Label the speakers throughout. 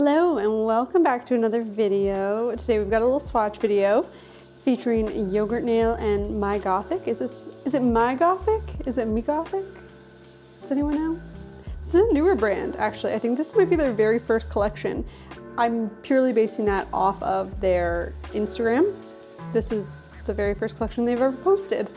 Speaker 1: Hello and welcome back to another video. Today we've got a little swatch video featuring Yogurt Nail and MiGothic. Is it MiGothic? Is it MiGothic? Does anyone know? This is a newer brand actually. I think this might be their very first collection. I'm purely basing that off of their Instagram. This was the very first collection they've ever posted,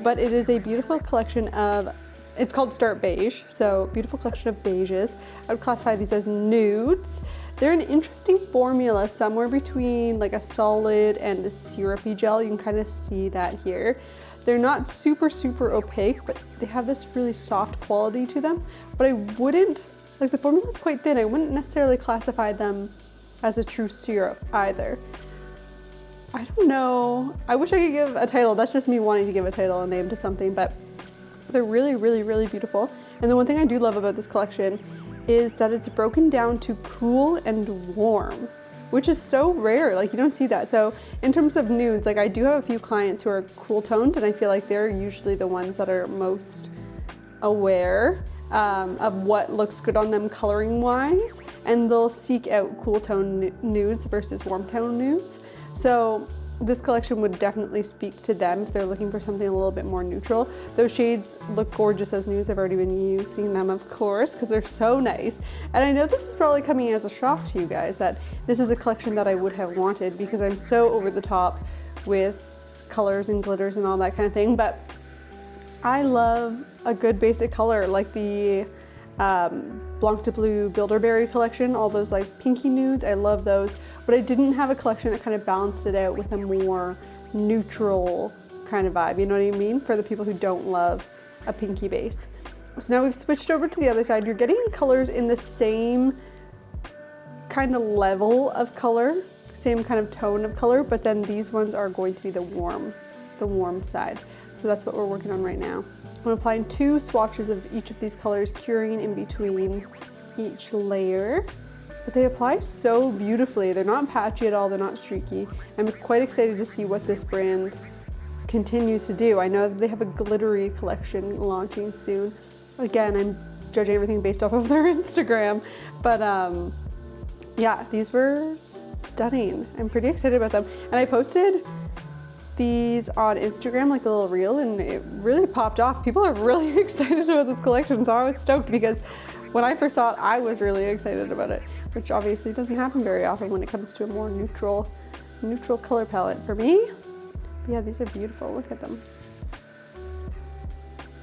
Speaker 1: but it is a beautiful collection of, it's called Start Beige, so beautiful collection of beiges. I would classify these as nudes. They're an interesting formula, somewhere between like a solid and a syrupy gel. You can kind of see that here. They're not super opaque, but they have this really soft quality to them. But I wouldn't, like the formula is quite thin, I wouldn't necessarily classify them as a true syrup either. I don't know. I wish I could give a title. That's just me wanting to give a title, a name to something, but they're really beautiful. And the one thing I do love about this collection is that it's broken down to cool and warm, which is so rare. Like you don't see that. So in terms of nudes, like I do have a few clients who are cool toned, and I feel like they're usually the ones that are most aware of what looks good on them coloring wise, and they'll seek out cool tone nudes versus warm tone nudes. So this collection would definitely speak to them if they're looking for something a little bit more neutral. Those shades look gorgeous as nudes. I've already been using them, of course, because they're so nice. And I know this is probably coming as a shock to you guys that this is a collection that I would have wanted, because I'm so over the top with colors and glitters and all that kind of thing. But I love a good basic color like the Blanc de Bleu Bilderberry collection, all those like pinky nudes, I love those. But I didn't have a collection that kind of balanced it out with a more neutral kind of vibe, you know what I mean? For the people who don't love a pinky base. So now we've switched over to the other side. You're getting colors in the same kind of level of color, same kind of tone of color, but then these ones are going to be the warm side. So that's what we're working on right now. I'm applying 2 swatches of each of these colors, curing in between each layer. But they apply so beautifully. They're not patchy at all, they're not streaky. I'm quite excited to see what this brand continues to do. I know that they have a glittery collection launching soon. Again, I'm judging everything based off of their Instagram. But yeah, these were stunning. I'm pretty excited about them. And I posted these on Instagram, like a little reel, and it really popped off. People are really excited about this collection, so I was stoked because when I first saw it, I was really excited about it, which obviously doesn't happen very often when it comes to a more neutral color palette for me. But yeah, these are beautiful. Look at them.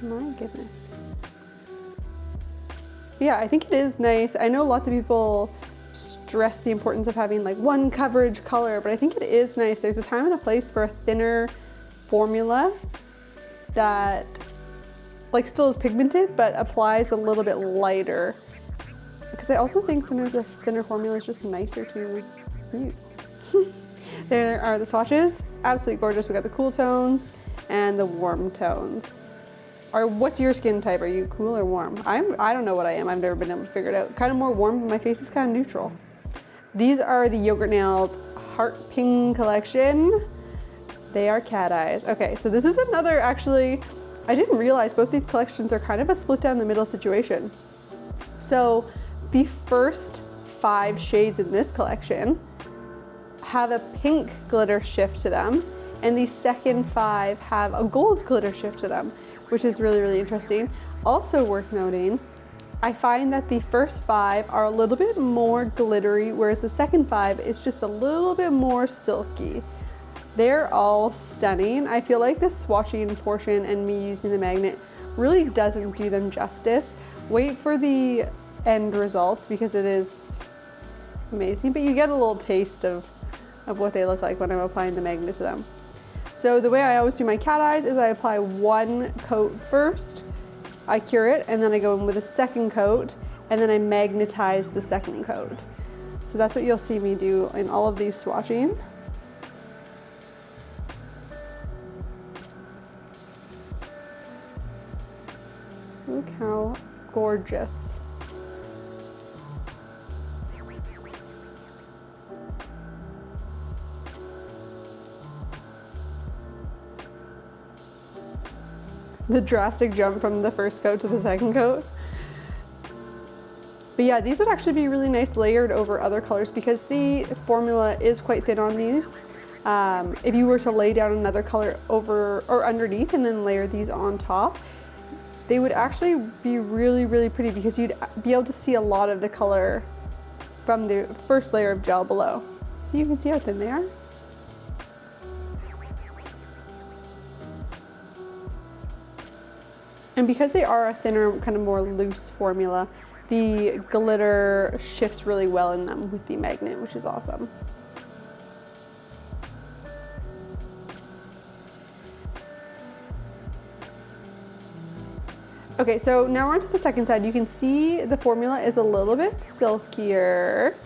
Speaker 1: My goodness. Yeah, I think it is nice. I know lots of people stress the importance of having like one coverage color, but I think it is nice. There's a time and a place for a thinner formula that like still is pigmented but applies a little bit lighter, because I also think sometimes a thinner formula is just nicer to use. There are the swatches, absolutely gorgeous. We got the cool tones and the warm tones. What's your skin type? Are you cool or warm? I don't know what I am. I've never been able to figure it out. Kind of more warm, but my face is kind of neutral. These are the Yogurt Nails Heart Pink collection. They are cat eyes. Okay, so this is another, actually, I didn't realize both these collections are kind of a split down the middle situation. So the first 5 shades in this collection have a pink glitter shift to them, and the second 5 have a gold glitter shift to them, which is really interesting. Also worth noting, I find that the first 5 are a little bit more glittery, whereas the second 5 is just a little bit more silky. They're all stunning. I feel like this swatching portion and me using the magnet really doesn't do them justice. Wait for the end results because it is amazing, but you get a little taste of what they look like when I'm applying the magnet to them. So the way I always do my cat eyes is I apply 1 coat first, I cure it, and then I go in with a second coat, and then I magnetize the second coat. So that's what you'll see me do in all of these swatching. Look how gorgeous. The drastic jump from the first coat to the second coat. But yeah, these would actually be really nice layered over other colors because the formula is quite thin on these. If you were to lay down another color over or underneath and then layer these on top, they would actually be really, really pretty because you'd be able to see a lot of the color from the first layer of gel below. So you can see how thin they are. And because they are a thinner, kind of more loose formula, the glitter shifts really well in them with the magnet, which is awesome. Okay, so now we're on to the second side. You can see the formula is a little bit silkier.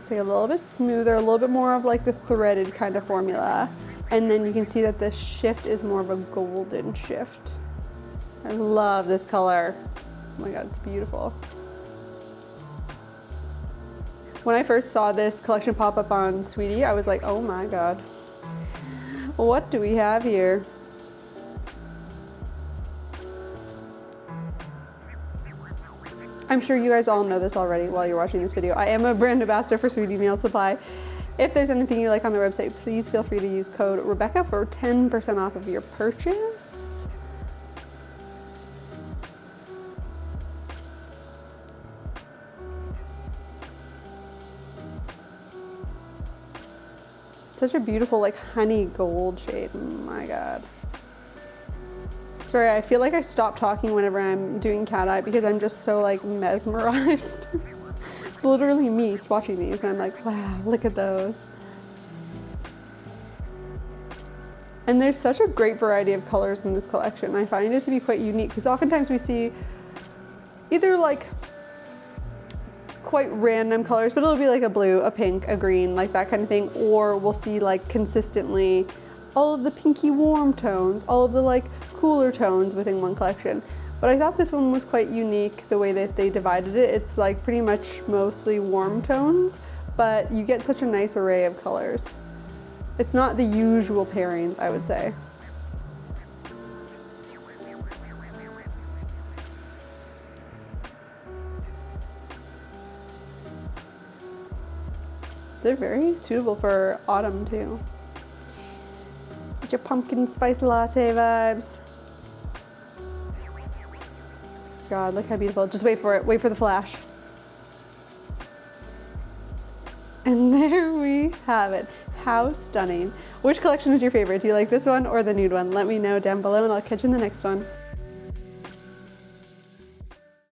Speaker 1: It's like a little bit smoother, a little bit more of like the threaded kind of formula. And then you can see that the shift is more of a golden shift. I love this color. Oh my God, it's beautiful. When I first saw this collection pop up on Sweetie, I was like, oh my God, what do we have here? I'm sure you guys all know this already while you're watching this video. I am a brand ambassador for Sweetie Nail Supply. If there's anything you like on their website, please feel free to use code Rebecca for 10% off of your purchase. Such a beautiful like honey gold shade, oh my God. Sorry, I feel like I stop talking whenever I'm doing cat eye because I'm just so like mesmerized. It's literally me swatching these and I'm like, wow, look at those. And there's such a great variety of colors in this collection. I find it to be quite unique because oftentimes we see either like quite random colors, but it'll be like a blue, a pink, a green, like that kind of thing. Or we'll see like consistently all of the pinky warm tones, all of the like cooler tones within one collection. But I thought this one was quite unique the way that they divided it. It's like pretty much mostly warm tones, but you get such a nice array of colors. It's not the usual pairings, I would say. They're very suitable for autumn too. Get your pumpkin spice latte vibes. God, look how beautiful. Just wait for it. Wait for the flash. And there we have it. How stunning. Which collection is your favorite? Do you like this one or the nude one? Let me know down below and I'll catch you in the next one.